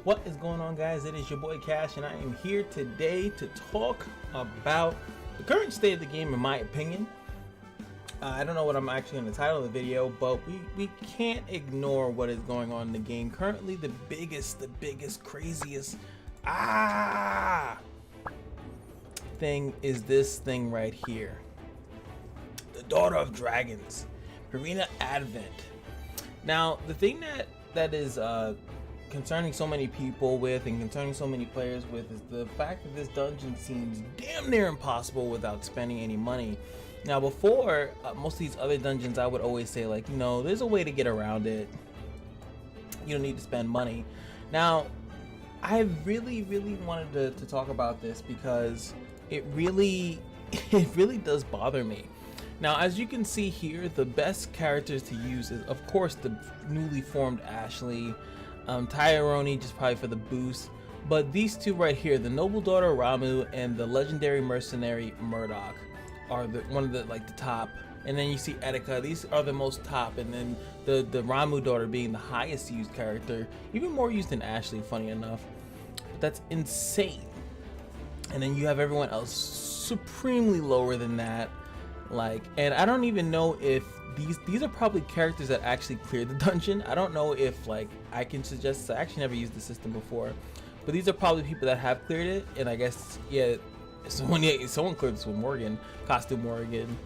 What is going on, guys? It is your boy Cash, and I am here today to talk about the current state of the game, in my opinion. I don't know what I'm actually going to title the video, but we can't ignore what is going on in the game currently. The biggest, craziest thing is this thing right here, the Daughter of Dragons, Arena Advent. Now, the thing that is concerning so many people with, and concerning so many players with, is the fact that this dungeon seems damn near impossible without spending any money. Now, before most of these other dungeons, I would always say, like, you know, there's a way to get around it. You don't need to spend money. Now, I really wanted to talk about this because it really does bother me. Now, as you can see here, the best characters to use is, of course, the newly formed Ashley, Tyrone, just probably for the boost, but these two right here, the Noble Daughter Ramu and the legendary mercenary Murdoch, are one of the top. And then you see Etika. These are the most top, and then the Ramu daughter being the highest used character, even more used than Ashley, funny enough. But that's insane. And then you have everyone else supremely lower than that. Like, and I don't even know if these are probably characters that actually cleared the dungeon. I don't know if, like, I can suggest. I actually never used the system before, but these are probably people that have cleared it. And I guess, yeah, someone cleared this with Morgan, Costume Morgan,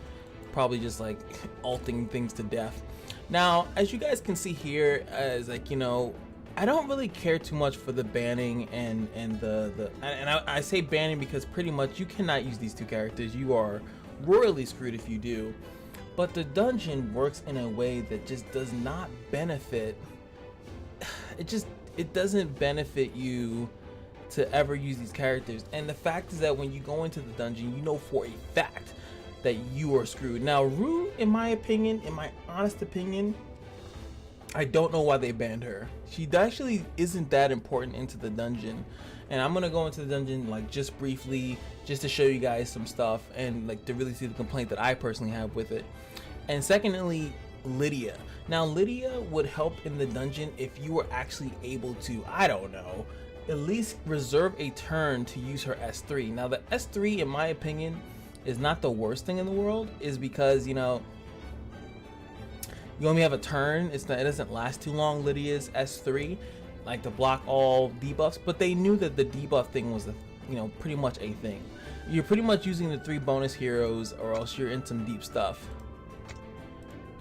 probably just like alting things to death. Now, as you guys can see here, as like, you know, I don't really care too much for the banning and I say banning because pretty much you cannot use these two characters. You are royally screwed if you do. But the dungeon works in a way that just does not benefit. It doesn't benefit you to ever use these characters. And the fact is that when you go into the dungeon, you know for a fact that you are screwed. Now, Rue, in my opinion, in my honest opinion, I don't know why they banned her. She actually isn't that important into the dungeon. And I'm gonna go into the dungeon like just briefly, just to show you guys some stuff and like to really see the complaint that I personally have with it. And secondly, Lydia. Now, Lydia would help in the dungeon if you were actually able to, I don't know, at least reserve a turn to use her S3. Now, the S3, in my opinion, is not the worst thing in the world, is because, you know, you only have a turn. It doesn't last too long, Lydia's S3, like to block all debuffs. But they knew that the debuff thing was, pretty much a thing. You're pretty much using the 3 bonus heroes, or else you're in some deep stuff.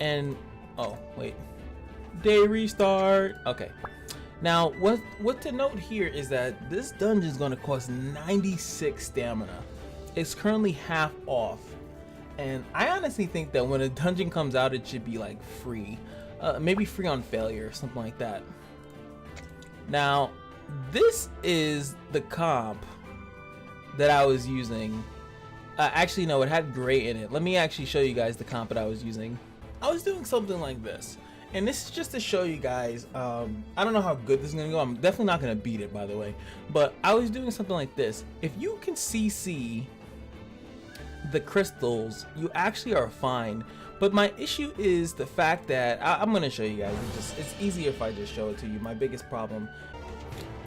And oh wait, day restart. Okay. Now, what to note here is that this dungeon is going to cost 96 stamina. It's currently half off. And I honestly think that when a dungeon comes out, it should be like free. Maybe free on failure or something like that. Now, this is the comp that I was using. Actually, no, it had gray in it. Let me actually show you guys the comp that I was using. I was doing something like this. And this is just to show you guys, I don't know how good this is gonna go. I'm definitely not gonna beat it, by the way. But I was doing something like this. If you can CC the crystals, you actually are fine. But my issue is the fact that I'm gonna show you guys. It's easier if I just show it to you. My biggest problem.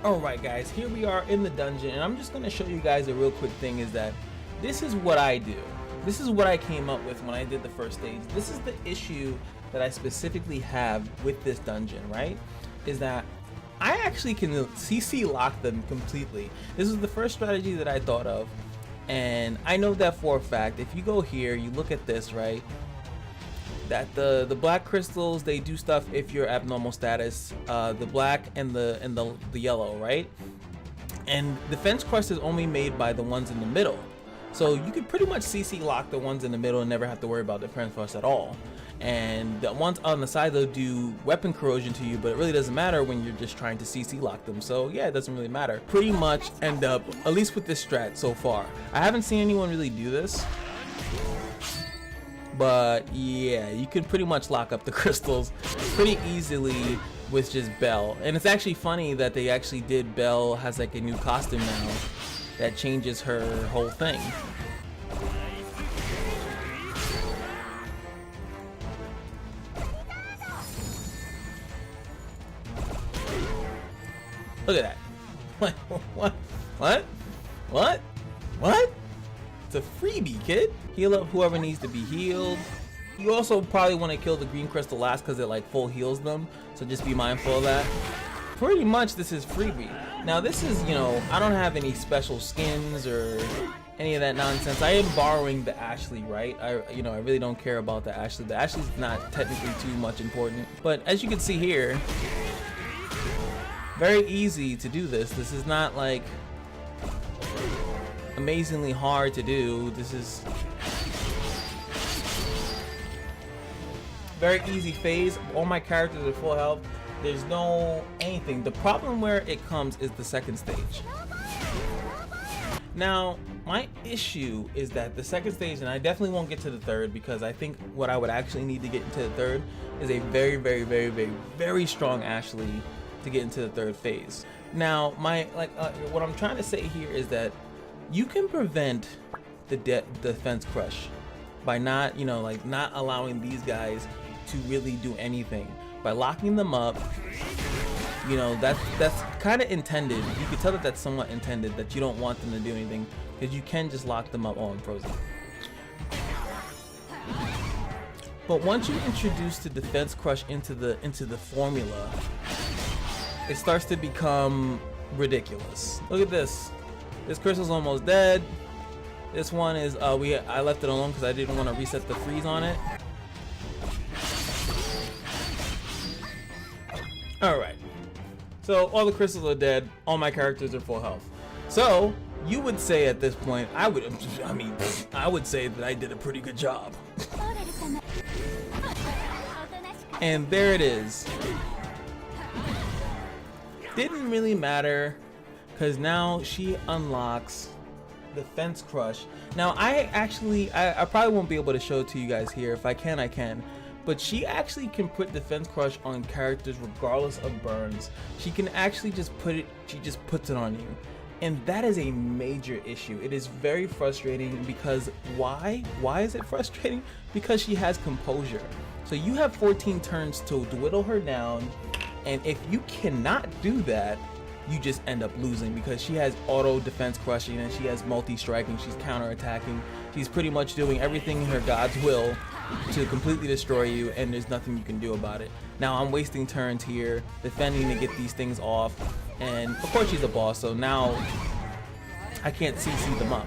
Alright guys, here we are in the dungeon, and I'm just gonna show you guys a real quick thing, is that this is what I do. This is what I came up with when I did the first stage. This is the issue that I specifically have with this dungeon, right? Is that I actually can CC lock them completely. This is the first strategy that I thought of. And I know that for a fact. If you go here, you look at this, right? That the black crystals, they do stuff if you're abnormal status. The black and the yellow, right? And defense crust is only made by the ones in the middle. So you could pretty much CC lock the ones in the middle and never have to worry about defense crust at all. And the ones on the side, they'll do weapon corrosion to you, but it really doesn't matter when you're just trying to CC lock them. So yeah, it doesn't really matter. Pretty much end up, at least with this strat so far, I haven't seen anyone really do this, but yeah, you can pretty much lock up the crystals pretty easily with just Belle. And it's actually funny that they actually did, Belle has like a new costume now that changes her whole thing. Look at that. Like, what? What? What? What? It's a freebie, kid. Heal up whoever needs to be healed. You also probably want to kill the green crystal last because it like full heals them. So just be mindful of that. Pretty much this is freebie. Now this is, you know, I don't have any special skins or any of that nonsense. I am borrowing the Ashley, right? I really don't care about the Ashley. The Ashley's not technically too much important. But as you can see here, very easy to do this. This is not like amazingly hard to do. This is very easy phase. All my characters are full health. There's no anything. The problem where it comes is the second stage. Now, my issue is that the second stage, and I definitely won't get to the third because I think what I would actually need to get into the third is a very, very, very, very, very strong Ashley to get into the third phase. Now, what I'm trying to say here is that you can prevent the defense crush by not, you know, like not allowing these guys to really do anything. By locking them up, you know, that's kind of intended. You can tell that that's somewhat intended, that you don't want them to do anything because you can just lock them up. Oh, I'm frozen. But once you introduce the defense crush into the formula, it starts to become ridiculous. Look at this. This crystal's almost dead. This one is I left it alone because I didn't want to reset the freeze on it. Alright, so all the crystals are dead, all my characters are full health. So, you would say at this point, I would say that I did a pretty good job. And there it is. Didn't really matter, because now she unlocks the Fence Crush. Now, I probably won't be able to show it to you guys here. If I can, I can. But she actually can put Defense Crush on characters regardless of burns. She can actually just she just puts it on you. And that is a major issue. It is very frustrating because why? Why is it frustrating? Because she has composure. So you have 14 turns to dwindle her down. And if you cannot do that, you just end up losing because she has auto defense crushing and she has multi-striking, she's counter-attacking. She's pretty much doing everything in her God's will to completely destroy you, and there's nothing you can do about it. Now I'm wasting turns here defending to get these things off, and of course she's a boss, so now I can't CC them up.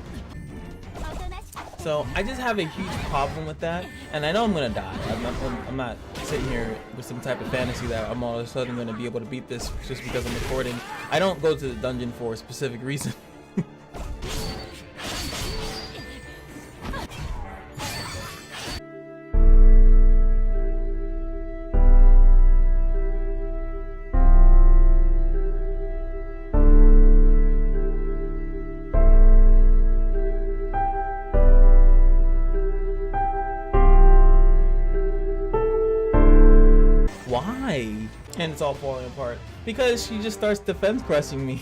So I just have a huge problem with that, and I know I'm gonna die. I'm not sitting here with some type of fantasy that I'm all of a sudden gonna be able to beat this just because I'm recording. I don't go to the dungeon for a specific reason. Why? And it's all falling apart because she just starts defense pressing me.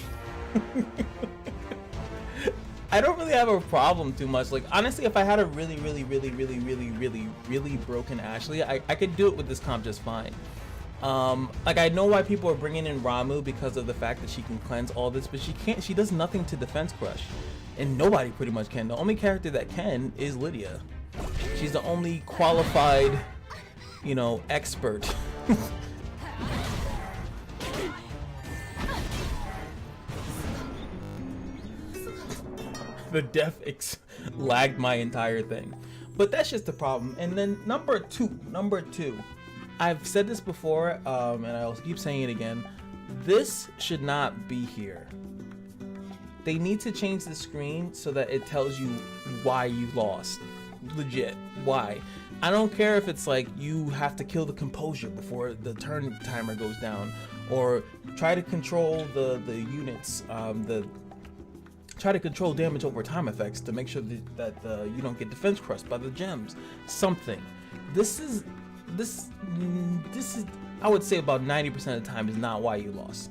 I don't really have a problem too much. Like honestly, if I had a really broken Ashley, I could do it with this comp just fine. Like I know why people are bringing in Ramu because of the fact that she can cleanse all this, but she can't. She does nothing to defense crush, and nobody pretty much can. The only character that can is Lydia. She's the only qualified, you know, expert. The def lagged my entire thing, but that's just the problem. And then number two, I've said this before, and I'll keep saying it again. This should not be here. They need to change the screen so that it tells you why you lost. Legit, why? I don't care if it's like you have to kill the composure before the turn timer goes down, or try to control the units, try to control damage over time effects to make sure that you don't get defense crushed by the gems. Something. This is I would say about 90% of the time is not why you lost.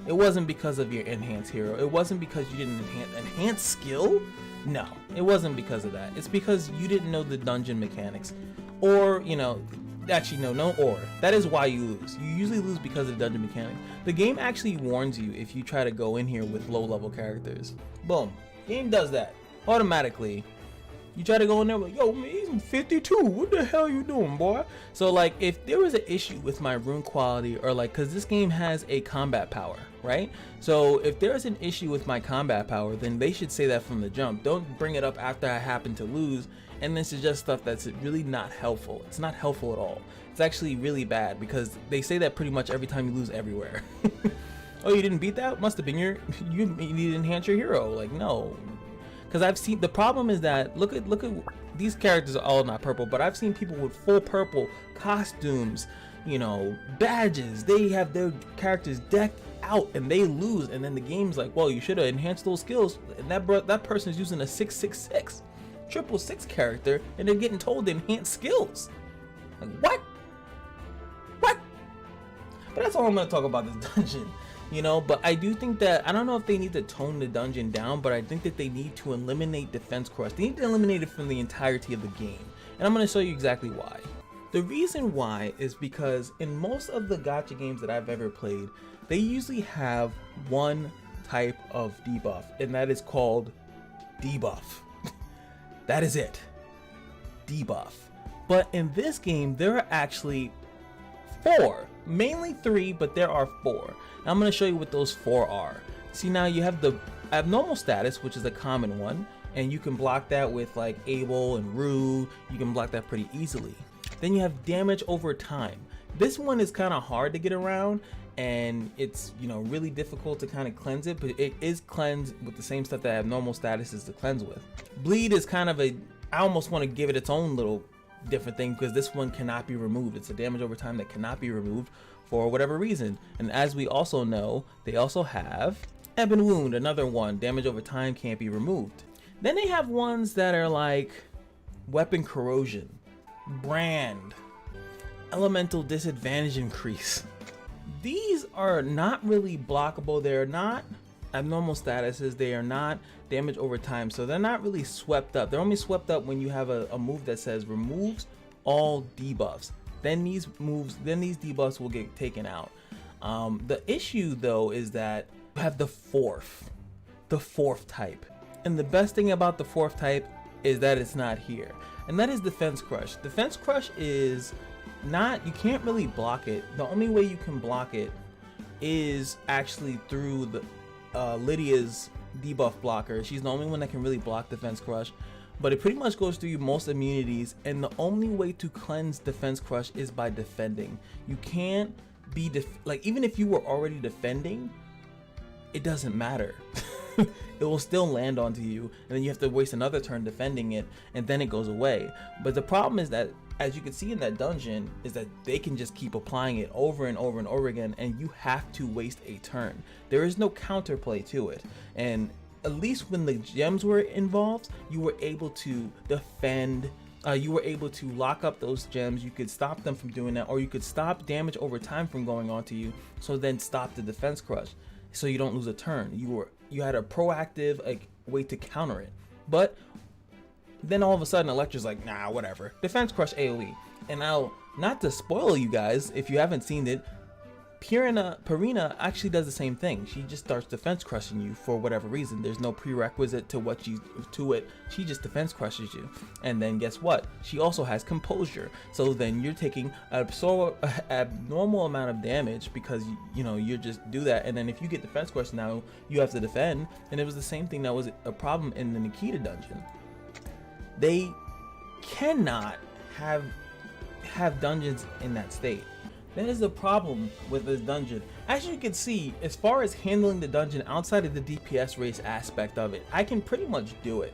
It wasn't because of your enhanced hero. It wasn't because you didn't enhance skill. No, it wasn't because of that. It's because you didn't know the dungeon mechanics, or you know, Actually, no or. That is why you lose. You usually lose because of the dungeon mechanics. The game actually warns you if you try to go in here with low level characters. Boom. Game does that automatically. You try to go in there like, yo, man, he's 52. What the hell you doing, boy? So like, if there was an issue with my rune quality, or like, cause this game has a combat power, right? So if there's an issue with my combat power, then they should say that from the jump. Don't bring it up after I happen to lose and then suggest stuff that's really not helpful. It's not helpful at all. It's actually really bad because they say that pretty much every time you lose everywhere. Oh, you didn't beat that? Must have been you need to enhance your hero. Like, no. Because I've seen, the problem is that look at these characters are all not purple, but I've seen people with full purple costumes, you know, badges. They have their characters decked out and they lose, and then the game's like, well, you should have enhanced those skills, and that person is using a 666 666 character and they're getting told to enhance skills. Like, what? But that's all I'm going to talk about this dungeon. You know, but I do think that, I don't know if they need to tone the dungeon down, but I think that they need to eliminate defense crush. They need to eliminate it from the entirety of the game. And I'm going to show you exactly why. The reason why is because in most of the gacha games that I've ever played, they usually have one type of debuff, and that is called debuff. That is it. Debuff. But in this game, there are actually 4. Mainly 3, but there are 4. I'm going to show you what those 4 are. See, now you have the abnormal status, which is a common one, and you can block that with like Able and Rue. You can block that pretty easily. Then you have damage over time. This one is kind of hard to get around, and it's, you know, really difficult to kind of cleanse it, but it is cleansed with the same stuff that abnormal status is to cleanse with. Bleed is kind of I almost want to give it its own little different thing, because this one cannot be removed. It's a damage over time that cannot be removed for whatever reason. And as we also know, they also have Ebb and Wound, another one. Damage over time can't be removed. Then they have ones that are like Weapon Corrosion, Brand, Elemental Disadvantage Increase. These are not really blockable. They're not abnormal statuses. They are not damage over time, so they're not really swept up. They're only swept up when you have a move that says removes all debuffs. Then these debuffs will get taken out. The issue though is that you have the fourth type, and the best thing about the 4th type is that it's not here, and that is Defense Crush. Defense Crush is not, you can't really block it. The only way you can block it is actually through the Lydia's debuff blocker. She's the only one that can really block Defense Crush, but it pretty much goes through most immunities, and the only way to cleanse Defense Crush is by defending. You can't be like, even if you were already defending, it doesn't matter. It will still land onto you, and then you have to waste another turn defending it, and then it goes away. But the problem is that, as you can see in that dungeon, is that they can just keep applying it over and over and over again, and you have to waste a turn. There is no counterplay to it, and at least when the gems were involved, you were able to defend. You were able to lock up those gems. You could stop them from doing that, or you could stop damage over time from going on to you, so then stop the Defense Crush, so you don't lose a turn. You had a proactive way to counter it. But then all of a sudden Electra's like, nah, whatever, Defense Crush AoE. And now, not to spoil you guys if you haven't seen it, Purina actually does the same thing. She just starts defense crushing you for whatever reason. There's no prerequisite to it. She just defense crushes you. And then guess what? She also has composure. So then you're taking an abnormal amount of damage because you just do that. And then if you get defense crushed, now you have to defend. And it was the same thing that was a problem in the Nikita dungeon. They cannot have dungeons in that state. That is the problem with this dungeon. As you can see, as far as handling the dungeon outside of the DPS race aspect of it, I can pretty much do it.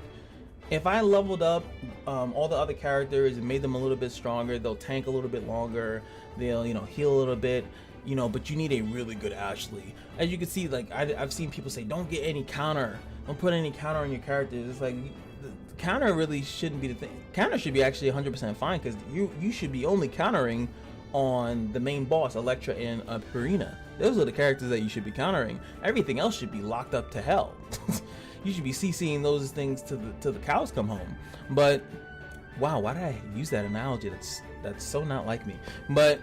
If I leveled up all the other characters and made them a little bit stronger, they'll tank a little bit longer, they'll heal a little bit, but you need a really good Ashley. As you can see, like I've seen people say, don't get any counter, don't put any counter on your characters. It's like, the counter really shouldn't be the thing. Counter should be actually 100% fine, because you should be only countering on the main boss, Electra and Purina. Those are the characters that you should be countering. Everything else should be locked up to hell. You should be CCing those things to the cows come home. But Wow, why did I use that analogy? That's so not like me. But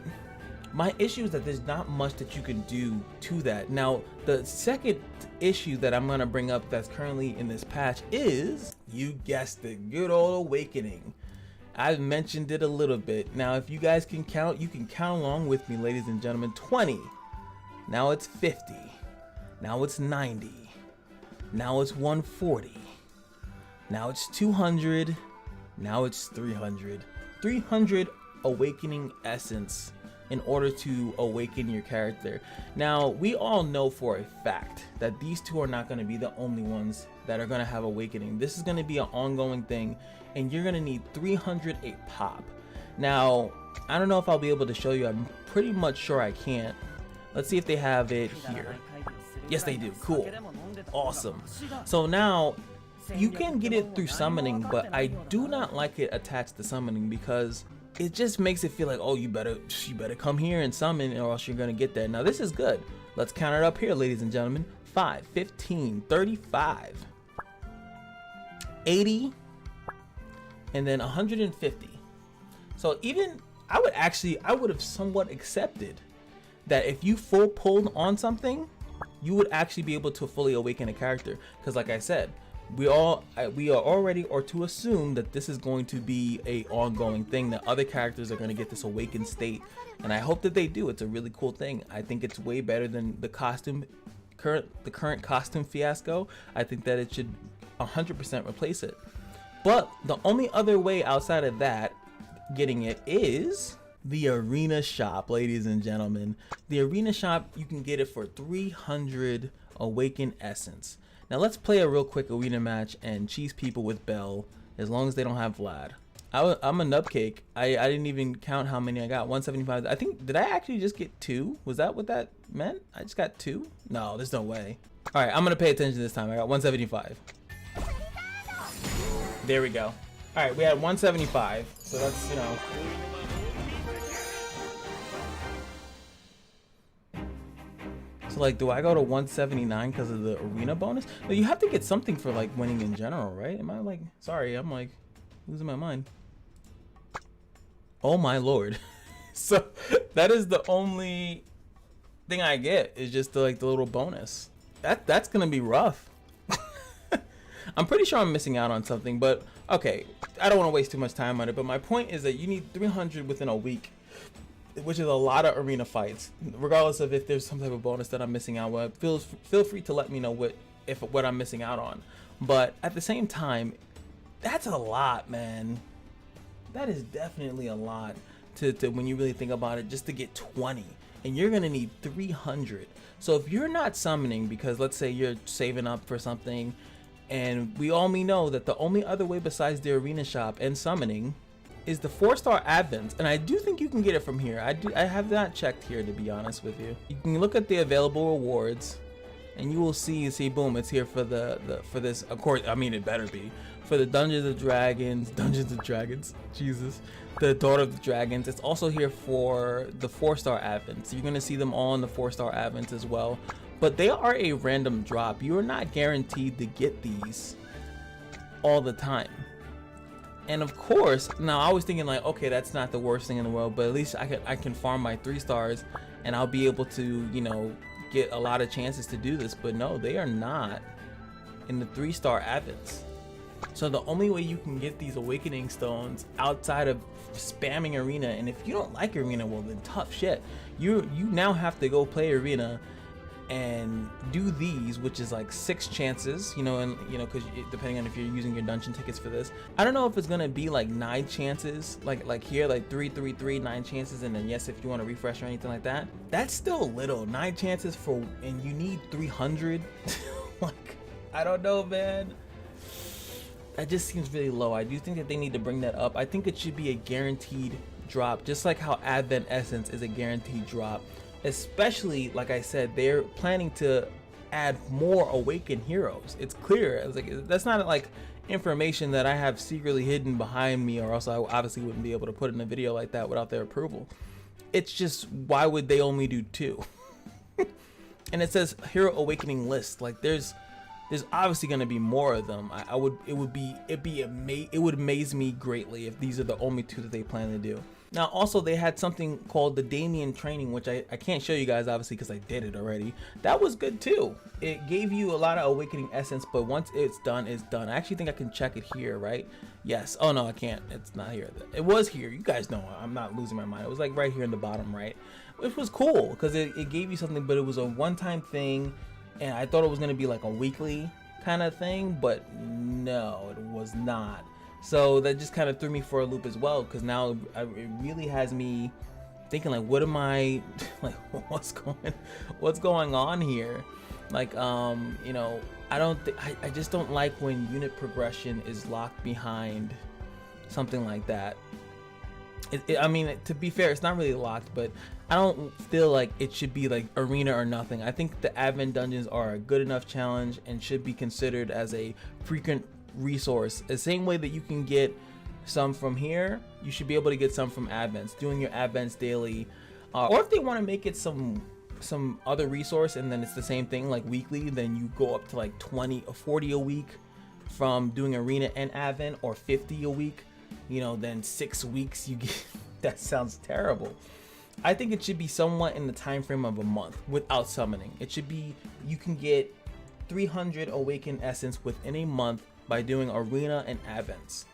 my issue is that there's not much that you can do to that. Now, the second issue that I'm gonna bring up that's currently in this patch is, you guessed it, good old awakening. I've mentioned it a little bit. Now, if you guys can count, you can count along with me, ladies and gentlemen. 20. Now it's 50. Now it's 90. Now it's 140. Now it's 200. Now it's 300. 300 awakening essence in order to awaken your character. Now, we all know for a fact that these two are not going to be the only ones that are going to have awakening. This is going to be an ongoing thing, and you're going to need 300 a pop. Now, I don't know if I'll be able to show you. I'm pretty much sure I can't. Let's see if they have it here. Yes, they do. Cool. Awesome. So now, you can get it through summoning, but I do not like it attached to summoning because it just makes it feel like, oh, you better come here and summon or else you're gonna get that. Now this is good. Let's count it up here, ladies and gentlemen. 5, 15, 35, 80, and then 150. So even I would have somewhat accepted that if you full pulled on something, you would actually be able to fully awaken a character. Because like I said, we are already, or to assume that this is going to be a ongoing thing, that other characters are going to get this awakened state, and I hope that they do. It's a really cool thing. I think it's way better than the current costume fiasco. I think that it should 100% replace it. But the only other way outside of that getting it is the arena shop, ladies and gentlemen. The arena shop, you can get it for 300 awakened essence. Now let's play a real quick arena match and cheese people with Bell, as long as they don't have Vlad. I'm a nubcake. I didn't even count how many I got. 175. I think, did I actually just get 2? Was that what that meant? I just got 2? No, there's no way. All right, I'm gonna pay attention this time. I got 175. There we go. All right, we had 175. So that's, you know. So like, do I go to 179 because of the arena bonus? No, you have to get something for like winning in general, right? Am I like, sorry, I'm like losing my mind. Oh my lord. So that is the only thing I get, is just the little bonus. That's gonna be rough. I'm pretty sure I'm missing out on something, but okay, I don't want to waste too much time on it. But my point is that you need 300 within a week, which is a lot of arena fights, regardless of if there's some type of bonus that I'm missing out on. Feel free to let me know what I'm missing out on. But at the same time, that's a lot, man. That is definitely a lot to when you really think about it, just to get 20, and you're gonna need 300. So if you're not summoning, because let's say you're saving up for something, and we all know that the only other way besides the arena shop and summoning is the 4-star advents, and I do think you can get it from here. I have not checked here, to be honest with you. You can look at the available rewards, and you will see boom, it's here for for this. Of course, I mean, it better be for the Dungeons of Dragons, Jesus, the Daughter of the Dragons. It's also here for the 4-star advents. You're gonna see them all in the 4-star advents as well, but they are a random drop. You are not guaranteed to get these all the time. And of course, now I was thinking like, okay, that's not the worst thing in the world, but at least I can farm my 3 stars and I'll be able to, you know, get a lot of chances to do this. But no, they are not in the 3-star advents. So the only way you can get these awakening stones outside of spamming arena, and if you don't like arena, well then tough shit. You now have to go play arena and do these, which is like 6 chances, you know, and you know, because depending on if you're using your dungeon tickets for this, I don't know if it's gonna be like 9 chances, like here, like 3, 3, 3, 9 chances, and then yes, if you want to refresh or anything like that. That's still little. 9 chances for, and you need 300. Like, I don't know, man. That just seems really low. I do think that they need to bring that up. I think it should be a guaranteed drop, just like how Advent Essence is a guaranteed drop. Especially, like I said, they're planning to add more awakened heroes. It's clear. It's like, that's not like information that I have secretly hidden behind me, or else I obviously wouldn't be able to put in a video like that without their approval. It's just, why would they only do 2? And it says hero awakening list. Like there's there's obviously going to be more of them. It would amaze me greatly if these are the only 2 that they plan to do. Now also they had something called the Demian Training, which I can't show you guys obviously because I did it already. That was good too. It gave you a lot of awakening essence, but once it's done, it's done. I actually think I can check it here, right? Yes. Oh no, I can't. It's not here. It was here. You guys know I'm not losing my mind. It was like right here in the bottom right, which was cool because it gave you something, but it was a one-time thing, and I thought it was going to be like a weekly kind of thing, but no, it was not. So that just kind of threw me for a loop as well, because now it really has me thinking like, what am I like? What's going on here? Like, you know, I just don't like when unit progression is locked behind something like that. I mean, to be fair, it's not really locked, but I don't feel like it should be like arena or nothing. I think the advent dungeons are a good enough challenge and should be considered as a frequent resource. The same way that you can get some from here, you should be able to get some from advents, doing your advents daily, or if they want to make it some other resource and then it's the same thing like weekly, then you go up to like 20 or 40 a week from doing arena and advent, or 50 a week, you know, then 6 weeks you get that sounds terrible. I think it should be somewhat in the time frame of a month without summoning. It should be, you can get 300 awakened essence within a month by doing arena and advents,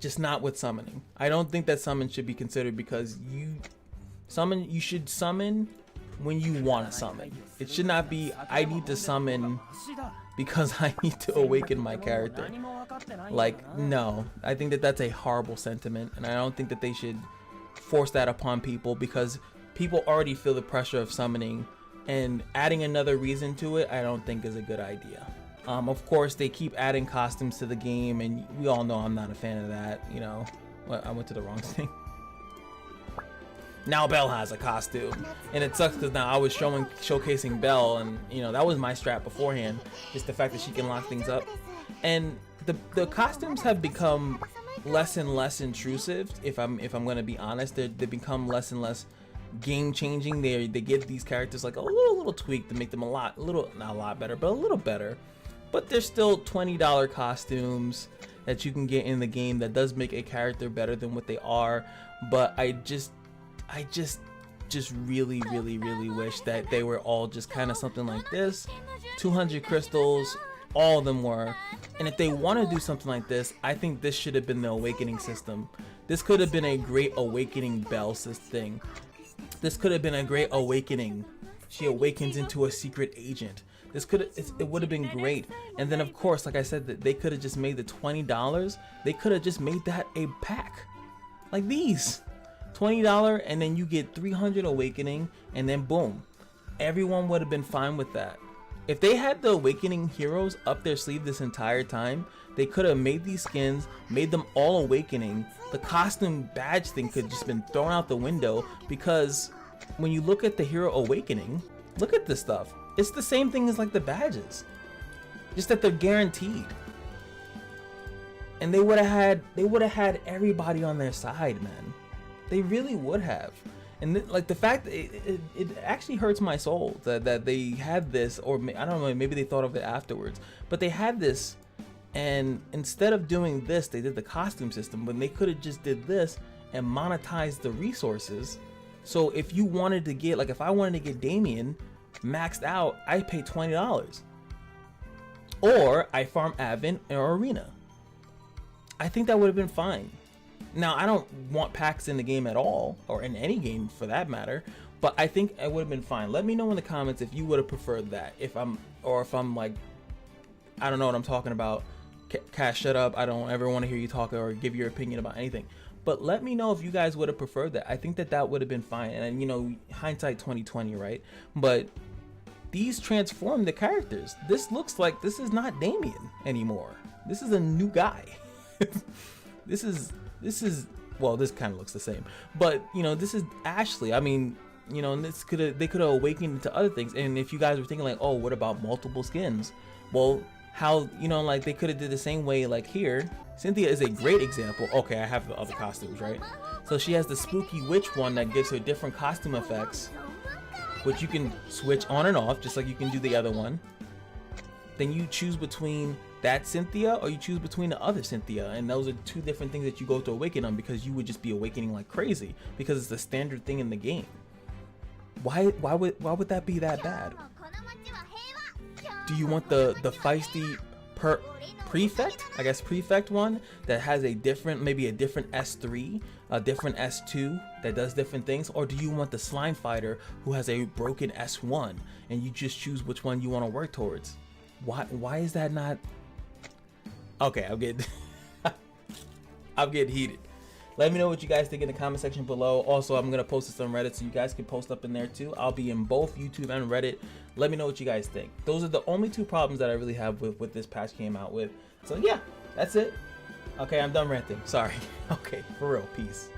just not with summoning. I don't think that summon should be considered, because you should summon when you want to summon. It should not be, I need to summon because I need to awaken my character. Like, no, I think that that's a horrible sentiment, and I don't think that they should force that upon people, because people already feel the pressure of summoning, and adding another reason to it I don't think is a good idea. Of course, they keep adding costumes to the game, and we all know I'm not a fan of that. You know, I went to the wrong thing. Now Belle has a costume, and it sucks because now I was showcasing Belle, and you know that was my strat beforehand. Just the fact that she can lock things up, and the costumes have become less and less intrusive. If I'm going to be honest, they become less and less game changing. They give these characters like a little tweak to make them not a lot better, but a little better. But there's still $20 costumes that you can get in the game that does make a character better than what they are. But I just really wish that they were all just kind of something like this. 200 crystals, all of them were. And if they want to do something like this, I think this should have been the awakening system. This could have been a great awakening Belle thing. This could have been a great awakening. She awakens into a secret agent. It would have been great. And then of course, like I said, that they could have just made the $20. They could have just made that a pack like these. $20, and then you get 300 awakening, and then boom, everyone would have been fine with that. If they had the awakening heroes up their sleeve this entire time, they could have made these skins, made them all awakening. The costume badge thing could have just been thrown out the window, because when you look at the hero awakening, look at this stuff. It's the same thing as like the badges, just that they're guaranteed. And they would have had everybody on their side, man. They really would have. And like the fact that it actually hurts my soul that they had this, or I don't know, maybe they thought of it afterwards, but they had this, and instead of doing this, they did the costume system, when they could have just did this and monetized the resources. So if you wanted to get, like if I wanted to get Demian maxed out, I pay $20, or I farm Advent or Arena. I think that would have been fine. Now, I don't want packs in the game at all, or in any game for that matter, but I think it would have been fine. Let me know in the comments if you would have preferred that. If I'm like, I don't know what I'm talking about. Cash, shut up. I don't ever want to hear you talk or give your opinion about anything. But let me know if you guys would have preferred that. I think that would have been fine. And you know, hindsight 2020, right? But these transform the characters. This looks like this is not Demian anymore. This is a new guy. This is well, this kind of looks the same, but you know, this is Ashley. I mean, you know, and they could have awakened into other things. And if you guys were thinking like, oh, what about multiple skins? Well, how, you know, like they could have did the same way. Like here, Cynthia is a great example. Okay, I have the other costumes, right? So she has the spooky witch one that gives her different costume effects, which you can switch on and off, just like you can do the other one. then you choose between that Cynthia or you choose between the other Cynthia, and those are two different things that you go to awaken on, because you would just be awakening like crazy because it's a standard thing in the game. Why would that be that bad? Do you want the feisty prefect, I guess prefect one that has a different, maybe a different S3, a different S2 that does different things, or do you want the slime fighter who has a broken S1 and you just choose which one you want to work towards? Why is that not? Okay, I'm getting heated. Let me know what you guys think in the comment section below. Also, I'm gonna post this on Reddit, so you guys can post up in there too. I'll be in both YouTube and Reddit. Let me know what you guys think. Those are the only two problems that I really have with what this patch came out with. So yeah, that's it. Okay, I'm done ranting. Sorry. Okay, for real. Peace.